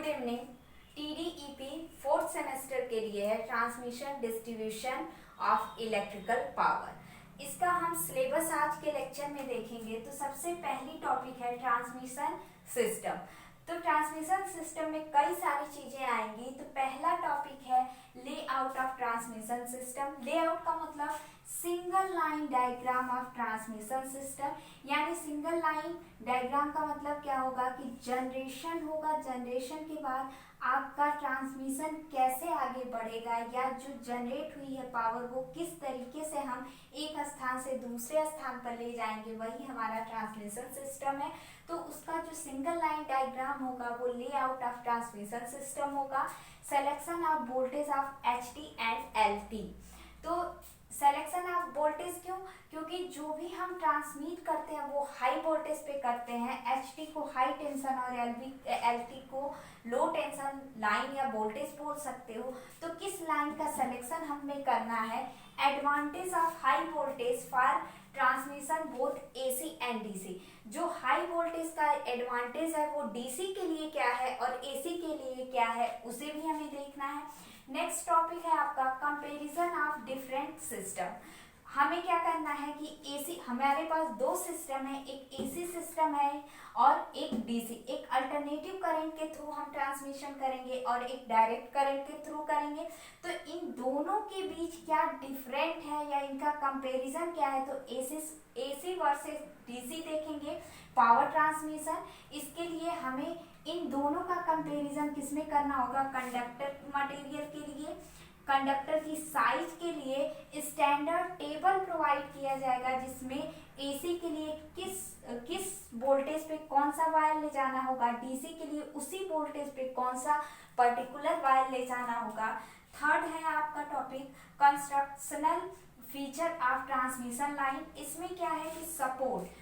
Good evening. TDEP fourth semester के लिए है transmission distribution of electrical power. इसका हम सिलेबस आज के लेक्चर में देखेंगे। तो सबसे पहली टॉपिक है ट्रांसमिशन सिस्टम। तो ट्रांसमिशन सिस्टम में कई सारी चीजें आएंगी। तो पहला टॉपिक है layout of transmission system. Layout का मतलब single line diagram of transmission system, यानी सिंगल लाइन डायग्राम का मतलब क्या होगा कि जनरेशन होगा, जनरेशन के बाद आपका ट्रांसमिशन कैसे आगे बढ़ेगा या जो जनरेट हुई है पावर वो किस तरीके से हम एक स्थान से दूसरे स्थान पर ले जाएंगे, वही हमारा ट्रांसमिशन सिस्टम है। तो उसका जो सिंगल लाइन डायग्राम होगा वो लेआउट ऑफ ट्रांसमिशन सिस्टम होगा। Selection of voltage of HT and LT। तो सिलेक्शन ऑफ वोल्टेज क्यों? क्योंकि जो भी हम ट्रांसमिट करते हैं वो हाई वोल्टेज पे करते हैं। HT को हाई टेंशन और LT को लो टेंशन लाइन या वोल्टेज बोल सकते हो। तो किस लाइन का सिलेक्शन हमें करना है? Advantage of high voltage for transmission both AC and DC। जो हाई वोल्टेज का एडवांटेज है वो DC के लिए क्या है और AC के लिए क्या है, उसे भी हमें देखना है। नेक्स्ट टॉपिक है आपका कंपैरिजन ऑफ डिफरेंट सिस्टम। हमें क्या करना है कि AC, हमारे पास दो सिस्टम है, एक AC सिस्टम है और एक DC। एक अल्टरनेटिव करंट के थ्रू हम ट्रांसमिशन करेंगे और एक डायरेक्ट करंट के थ्रू करेंगे। तो इन दोनों के बीच क्या डिफरेंट है या इनका कंपैरिजन क्या है? तो AC वर्सेस DC देखेंगे। पावर ट्रांसमिशन, इसके लिए हमें इन दोनों का कंपैरिजन किसमें करना होगा? कंडक्टर मटेरियल के लिए, कंडक्टर की साइज के लिए स्टैंडर्ड टेबल प्रोवाइड किया जाएगा जिसमें AC के लिए किस वोल्टेज पे कौन सा वायर ले जाना होगा, DC के लिए उसी वोल्टेज पे कौन सा पर्टिकुलर वायर ले जाना होगा। थर्ड है आपका topic constructional feature of transmission line. इसमें क्या है कि सपोर्ट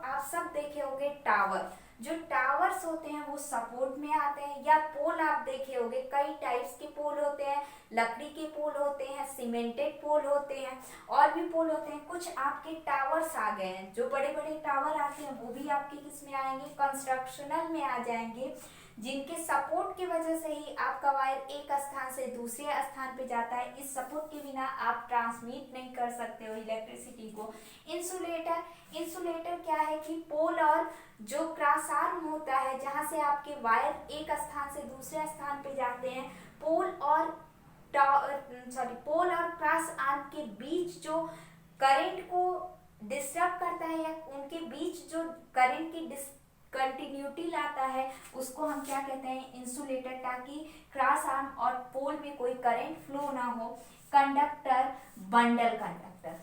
आप सब देखे होंगे। टावर, जो टावर्स होते हैं वो सपोर्ट में आते हैं, या पोल आप देखे होंगे, कई टाइप्स के पोल होते हैं। लकड़ी के पोल होते हैं, सीमेंटेड पोल होते हैं और भी पोल होते हैं। कुछ आपके टावर्स आ गए हैं, जो बड़े बड़े टावर आते हैं वो भी आपके किस में आएंगे? कंस्ट्रक्शनल में आ जाएंगे, जिनके सपोर्ट की वजह से ही आपका वायर एक स्थान से दूसरे स्थान पे जाता है। इस सपोर्ट के बिना आप ट्रांसमिट नहीं कर सकते हो इलेक्ट्रिसिटी को। इंसुलेटर क्या है कि पोल और जो क्रॉस आर्म होता है जहां से आपके वायर एक स्थान से दूसरे स्थान पे जाते हैं, पोल और क्रॉस आर्म के बीच जो करंट को डिस्टर्ब करता है या उनके बीच जो करंट की कंटिन्यूटी लाता है उसको हम क्या कहते हैं? इंसुलेटर, ताकि क्रॉस आर्म और पोल में कोई करंट फ्लो ना हो। Conductor, bundle conductor.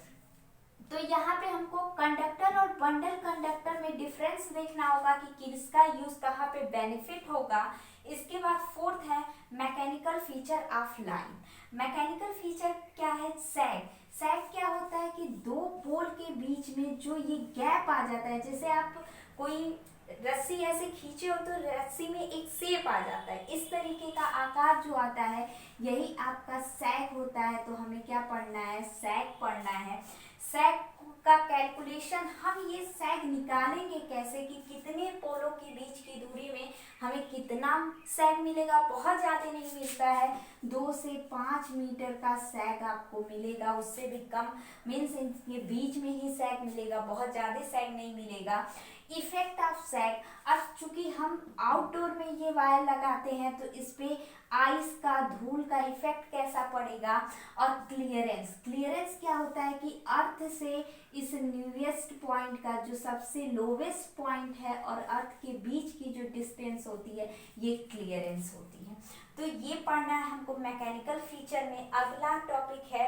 तो यहाँ पे हमको कंडक्टर और बंडल कंडक्टर में डिफरेंस देखना होगा कि किसका यूज कहाँ पे बेनिफिट होगा। इसके बाद फोर्थ है mechanical feature of line. Mechanical feature क्या है? सैग क्या होता है कि दो पोल के बीच में जो ये गैप आ जाता है, जैसे आप कोई रस्सी ऐसे खींचे हो तो रस्सी में एक शेप आ जाता है, इस तरीके का आकार जो आता है यही आपका सैग होता है। तो हमें क्या पढ़ना है? सैग पढ़ना है। सैग का कैलकुलेशन, हम ये सैग निकालेंगे कैसे कि कितने पोलों के बीच की दूरी में हमें कितना सैग मिलेगा। बहुत ज़्यादा नहीं मिलता है, 2 से 5 मीटर का सैग आपको मिलेगा, उससे भी कम, मीन्स इनके बीच में ही सैग मिलेगा, बहुत ज़्यादा सैग नहीं मिलेगा। इफेक्ट ऑफ सैग, अब चूंकि हम आउटडोर में ये वायर लगाते हैं तो इस पे आइस का, धूल का इफेक्ट कैसा पड़ेगा। और क्लियरेंस क्या होता है कि अर्थ से इस न्यूएस्ट पॉइंट का जो सबसे लोवेस्ट पॉइंट है और अर्थ के बीच की जो डिस्टेंस होती है ये क्लियरेंस होती है। तो ये पढ़ना है हमको मैकेनिकल फीचर में। अगला टॉपिक है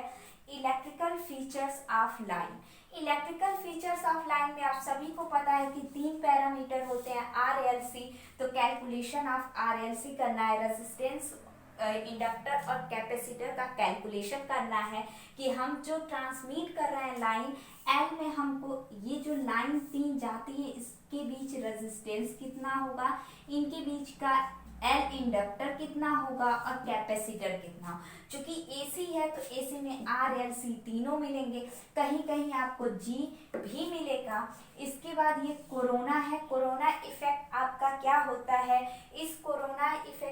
electrical features of line. Electrical features of line में आप सभी को पता है कि 3 पैरामीटर होते हैं, RLC। तो कैलकुलेशन ऑफ RLC करना है, रेजिस्टेंस, इंडक्टर और कैपेसिटर का कैलकुलेशन करना है कि हम जो ट्रांसमिट कर रहे हैं लाइन L में, हमको ये जो लाइन 3 जाती है इसके बीच रेजिस्टेंस कितना होगा, इनके बीच का L इंडक्टर कितना होगा और कैपेसिटर कितना। चूंकि AC है तो AC में RLC तीनों मिलेंगे, कहीं कहीं आपको G भी मिलेगा। इसके बाद ये कोरोना है, कोरोना इफेक्ट आपका क्या होता है? इस कोरोना इफेक्ट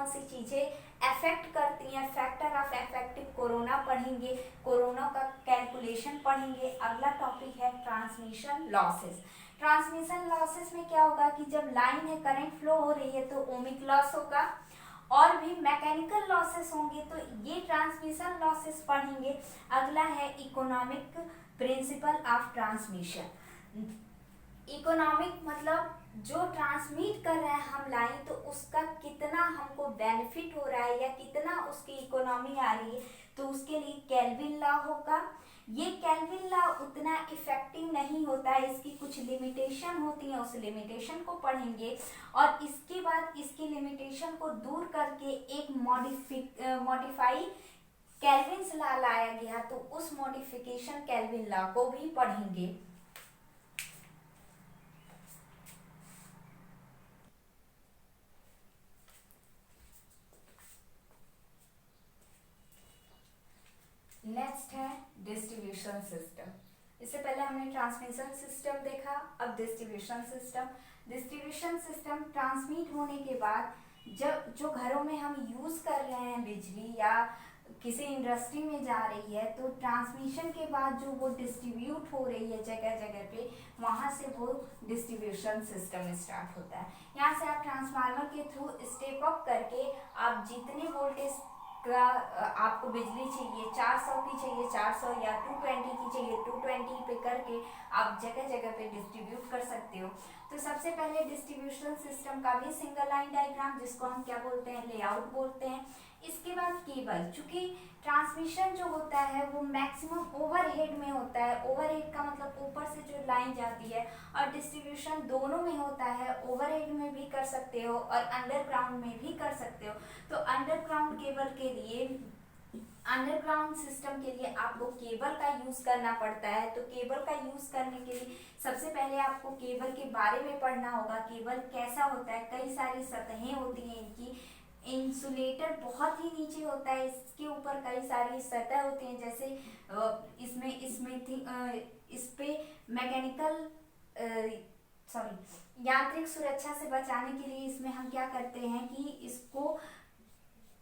कौन सी चीजें अफेक्ट करती हैं, फैक्टर ऑफ इफेक्टिव कोरोना पढ़ेंगे, कोरोना का कैलकुलेशन पढ़ेंगे। अगला टॉपिक है ट्रांसमिशन लॉसेस। ट्रांसमिशन लॉसेस में क्या होगा कि जब लाइन है करंट फ्लो हो रही है तो ओमिक लॉस होगा, और भी मैकेनिकल लॉसेस होंगे, तो ये ट्रांसमिशन लॉसेस पढ़ेंगे। अगला है economic principle of transmission. Economic मतलब जो ट्रांसमिट कर रहे हैं हम लाइन, तो उसका कितना हमको बेनिफिट हो रहा है या कितना उसकी इकोनॉमी आ रही है, तो उसके लिए केल्विन लॉ होगा। ये केल्विन लॉ उतना इफेक्टिव नहीं होता है, इसकी कुछ लिमिटेशन होती है, उस लिमिटेशन को पढ़ेंगे। और इसके बाद इसकी लिमिटेशन को दूर करके एक मॉडिफाई केल्विन्स लॉ लाया गया, तो उस मॉडिफिकेशन केल्विन लॉ को भी पढ़ेंगे। नेक्स्ट है डिस्ट्रीब्यूशन सिस्टम। इससे पहले हमने ट्रांसमिशन सिस्टम देखा, अब distribution system. Distribution system transmit होने के बाद जब जो घरों में हम यूज कर रहे हैं बिजली या किसी इंडस्ट्री में जा रही है, तो ट्रांसमिशन के बाद जो वो डिस्ट्रीब्यूट हो रही है जगह जगह पे, वहां से वो डिस्ट्रीब्यूशन सिस्टम स्टार्ट होता है। यहाँ से आप ट्रांसफार्मर के थ्रू स्टेप अप करके आप जितने वोल्टेज का आपको बिजली चाहिए, 400 की चाहिए 400 या 220 की चाहिए 220 पे करके आप जगह जगह पे डिस्ट्रीब्यूट कर सकते हो। तो सबसे पहले डिस्ट्रीब्यूशन सिस्टम का भी सिंगल लाइन डायग्राम, जिसको हम क्या बोलते हैं, लेआउट बोलते हैं। इसके बाद केबल, चूंकि ट्रांसमिशन जो होता है वो मैक्सिमम ओवरहेड में होता है। ओवरहेड का मतलब ऊपर से जो लाइन जाती है, और डिस्ट्रीब्यूशन दोनों में होता है, ओवरहेड में भी कर सकते हो और अंडरग्राउंड में भी कर सकते हो। तो अंडरग्राउंड केबल के लिए, अंडरग्राउंड सिस्टम के लिए आपको केबल का यूज करना पड़ता है। तो केबल का यूज करने के लिए सबसे पहले आपको केबल के बारे में पढ़ना होगा। केबल कैसा होता है, कई सारी सतहें होती हैं इनकी। इंसुलेटर बहुत ही नीचे होता है, इसके ऊपर कई सारी सतह होती हैं, जैसे इस पे मैकेनिकल यांत्रिक सुरक्षा से बचाने के लिए इसमें हम क्या करते हैं कि इसको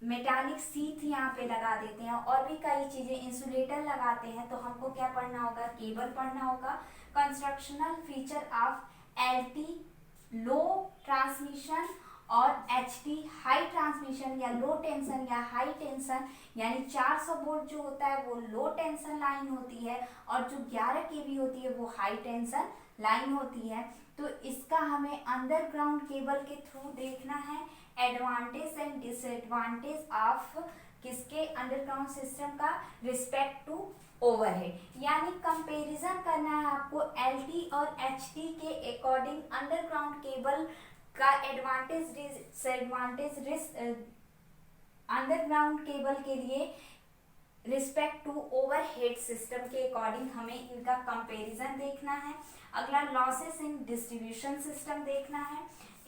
मेटालिक सीथ यहाँ पे लगा देते हैं, और भी कई चीजें, इंसुलेटर लगाते हैं। तो हमको क्या पढ़ना होगा, केबल पढ़ना होगा। Constructional feature of LT low transmission और एचटी हाई ट्रांसमिशन या लो टेंशन या हाई टेंशन, यानी 400 वोल्ट जो होता है वो लो टेंशन लाइन होती है, और जो 11 केवी होती है वो हाई टेंशन लाइन होती है। तो इसका हमें अंडरग्राउंड केबल के थ्रू देखना है एडवांटेज एंड डिसएडवांटेज ऑफ किसके, अंडरग्राउंड सिस्टम का रिस्पेक्ट टू ओवरहेड, यानी कंपैरिजन करना है आपको एलटी और एचटी के अकॉर्डिंग अंडरग्राउंड केबल का एडवांटेज डिसएडवांटेज अंडरग्राउंड केबल के लिए रिस्पेक्ट टू ओवरहेड सिस्टम के अकॉर्डिंग हमें इनका कंपैरिजन देखना है। अगला लॉसेस इन डिस्ट्रीब्यूशन सिस्टम देखना है।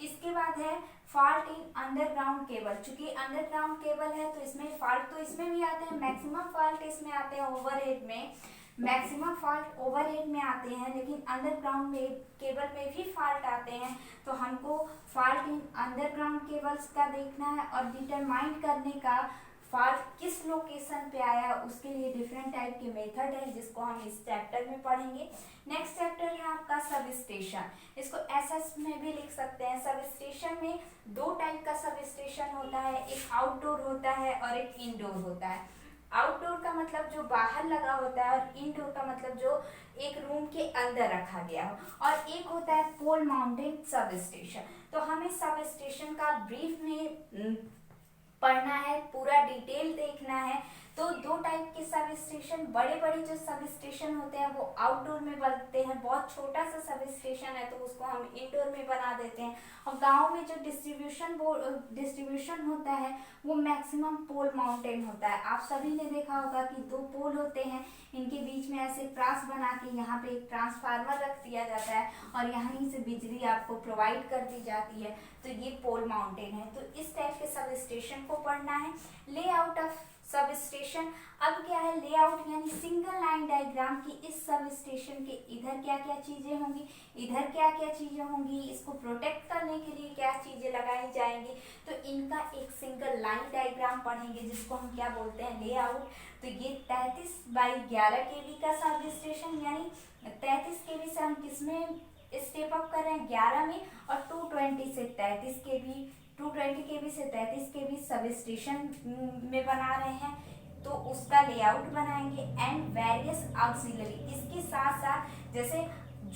इसके बाद है फॉल्ट इन अंडरग्राउंड केबल। चूंकि अंडरग्राउंड केबल है तो इसमें फॉल्ट तो इसमें भी आते हैं, मैक्सिमम फॉल्ट इसमें आते हैं ओवरहेड में, मैक्सिमम फॉल्ट ओवरहेड में आते हैं, लेकिन अंडरग्राउंड में केबल में भी फॉल्ट आते हैं। तो हमको फॉल्ट इन अंडरग्राउंड केबल्स का देखना है, और डिटरमाइन करने का फॉल्ट किस लोकेशन पे आया उसके लिए डिफरेंट टाइप के मेथड है, जिसको हम इस चैप्टर में पढ़ेंगे। नेक्स्ट चैप्टर है आपका सब स्टेशन। इसको एसएस में भी लिख सकते हैं। सब स्टेशन में दो टाइप का सब स्टेशन होता है, एक आउटडोर होता है और एक इंडोर होता है। आउटडोर का मतलब जो बाहर लगा होता है, और इनडोर का मतलब जो एक रूम के अंदर रखा गया हो। और एक होता है पोल माउंटेड सब स्टेशन। तो हमें सब स्टेशन का ब्रीफ में पढ़ना है, पूरा डिटेल देखना है। तो दो टाइप के सब स्टेशन, बड़े बड़े जो सब स्टेशन होते हैं वो आउटडोर में बनते हैं, बहुत छोटा सा सब स्टेशन है तो उसको हम इंडोर में बना देते हैं। और गांव में जो डिस्ट्रीब्यूशन होता है वो मैक्सिमम पोल माउंटेन होता है। आप सभी ने देखा होगा कि दो पोल होते हैं, इनके बीच में ऐसे क्रॉस बना के यहाँ पे एक ट्रांसफार्मर रख दिया जाता है, और यहीं से बिजली आपको प्रोवाइड कर दी जाती है। तो ये पोल माउंटेन है। तो इस टाइप के सब स्टेशन को पढ़ना है। Layout of sub station. अब क्या है, लेआउट यानी सिंगल लाइन डायग्राम की इस सब स्टेशन के इधर क्या क्या चीजें होंगी, इधर क्या क्या चीजें होंगी, इसको प्रोटेक्ट करने के लिए क्या चीजें लगाई जाएंगी, तो इनका एक सिंगल लाइन डायग्राम पढ़ेंगे जिसको हम क्या बोलते हैं, लेआउट। तो ये 33/11 kV का सब स्टेशन, यानी 33 kV से हम किसमें स्टेप अप कर रहे हैं, 11 में, और 220 से 33 kV, 220 kV से 33 kV सब स्टेशन में बना रहे हैं, तो उसका लेआउट बनाएंगे। एंड वेरियस ऑक्सिलरी, इसके साथ साथ जैसे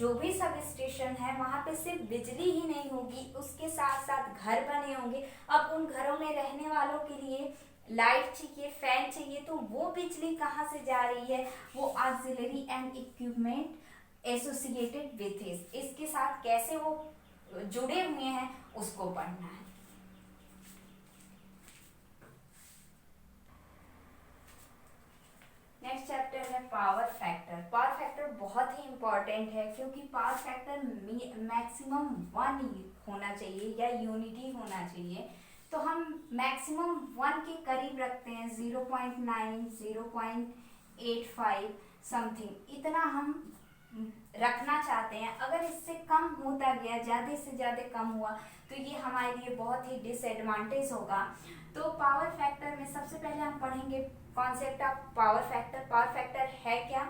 जो भी सब स्टेशन है वहां पे सिर्फ बिजली ही नहीं होगी, उसके साथ साथ घर बने होंगे। अब उन घरों में रहने वालों के लिए लाइट चाहिए, फैन चाहिए, तो वो बिजली कहाँ से जा रही है, वो auxiliary and equipment associated with इसके साथ कैसे वो जुड़े हुए हैं उसको पढ़ना है। नेक्स्ट चैप्टर है पावर फैक्टर। पावर फैक्टर बहुत ही इंपॉर्टेंट है क्योंकि पावर फैक्टर मैक्सिमम 1 होना चाहिए या यूनिटी होना चाहिए, तो हम मैक्सिमम 1 के करीब रखते हैं, 0.9, 0.85 समथिंग, इतना हम रखना चाहते हैं। अगर इससे कम होता गया, ज़्यादा से ज़्यादा कम हुआ, तो ये हमारे लिए बहुत ही डिसएडवांटेज होगा। तो पावर फैक्टर में सबसे पहले हम पढ़ेंगे concept of power factor, power factor है क्या,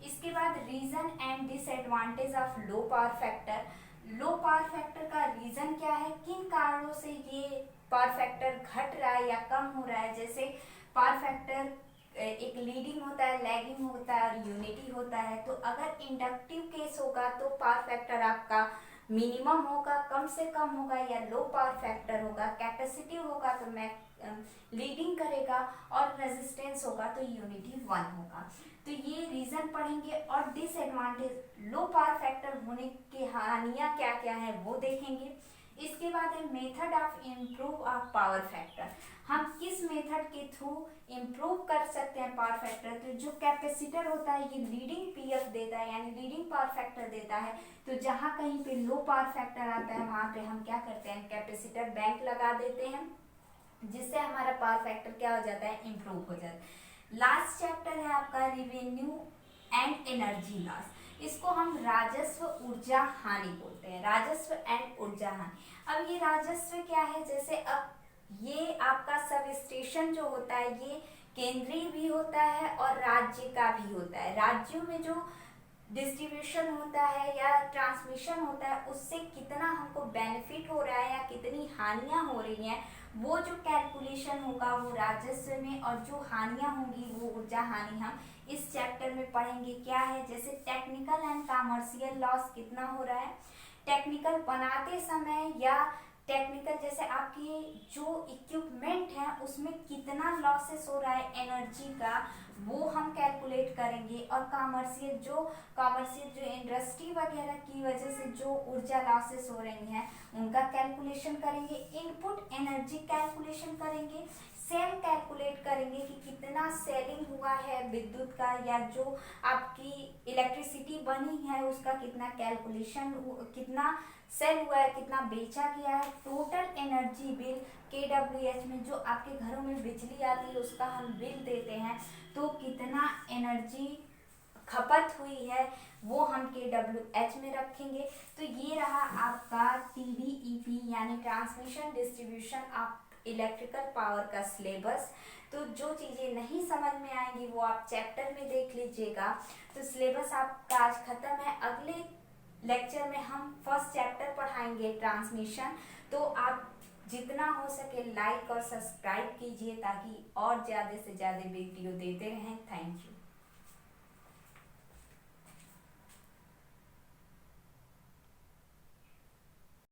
इसके बाद reason and disadvantage of low power factor. Low power factor का रीजन क्या है, किन कारणों से ये पावर फैक्टर घट रहा है या कम हो रहा है। जैसे पावर फैक्टर एक लीडिंग होता है, लैगिंग होता है और यूनिटी होता है। तो अगर इंडक्टिव केस होगा तो पावर फैक्टर आपका मिनिमम होगा, कम से कम होगा, या लो पावर फैक्टर होगा। कैपेसिटिव होगा तो लीडिंग करेगा, और रेजिस्टेंस होगा तो यूनिटी 1 होगा। तो ये रीजन पढ़ेंगे। और डिसएडवांटेज, लो पावर फैक्टर होने की हानियां क्या क्या है वो देखेंगे। इसके बाद है method of improve of power factor, हम किस मेथड के थ्रू इम्प्रूव कर सकते हैं पावर फैक्टर। तो जो कैपेसिटर होता है ये लीडिंग पीएफ देता है, यानी लीडिंग पावर फैक्टर देता है। तो जहाँ कहीं पे लो पावर फैक्टर आता है वहाँ पे हम क्या करते हैं, कैपेसिटर बैंक लगा देते हैं, जिससे हमारा पावर फैक्टर क्या हो जाता है, इम्प्रूव हो जाता है। लास्ट चैप्टर है आपका रिवेन्यू एंड एनर्जी लॉस, इसको हम राजस्व ऊर्जा हानि बोलते हैं, राजस्व एंड ऊर्जा हानि। अब ये राजस्व क्या है, जैसे अब ये आपका सब स्टेशन जो होता है ये केंद्रीय भी होता है और राज्य का भी होता है। राज्यों में जो डिस्ट्रीब्यूशन होता है या ट्रांसमिशन होता है उससे कितना हमको बेनिफिट हो रहा है या कितनी हानियां हो रही हैं, वो जो कैलकुलेशन होगा वो राजस्व में, और जो हानियां होंगी वो ऊर्जा हानि हम इस चैप्टर में पढ़ेंगे। क्या है, जैसे टेक्निकल एंड कमर्शियल लॉस कितना हो रहा है, टेक्निकल बनाते समय या टेक्निकल जैसे आपकी जो इक्विपमेंट है उसमें कितना लॉसेस हो रहा है एनर्जी का, वो हम कैलकुलेट करेंगे। और कमर्शियल जो इंडस्ट्री वगैरह की वजह से जो ऊर्जा लॉसेस हो रही हैं उनका कैलकुलेशन करेंगे। इनपुट एनर्जी कैलकुलेशन करेंगे, सेल कैलकुलेट करेंगे कि कितना सेलिंग हुआ है विद्युत का, या जो आपकी इलेक्ट्रिसिटी बनी है उसका कितना कैलकुलेशन, कितना सेल हुआ है, कितना बेचा गया है। टोटल एनर्जी बिल KWH में जो आपके घरों में बिजली आती है उसका हम बिल देते हैं, तो कितना एनर्जी खपत हुई है वो हम KWH में रखेंगे। तो ये रहा आपका TDEP यानी transmission distribution of electrical power का सिलेबस। तो जो चीज़ें नहीं समझ में आएंगी वो आप चैप्टर में देख लीजिएगा। तो सिलेबस आपका आज खत्म है। अगले लेक्चर में हम फर्स्ट चैप्टर पढ़ाएंगे ट्रांसमिशन। तो आप जितना हो सके लाइक और सब्सक्राइब कीजिए ताकि और ज़्यादा से ज़्यादा वीडियो देते रहें। Thank you.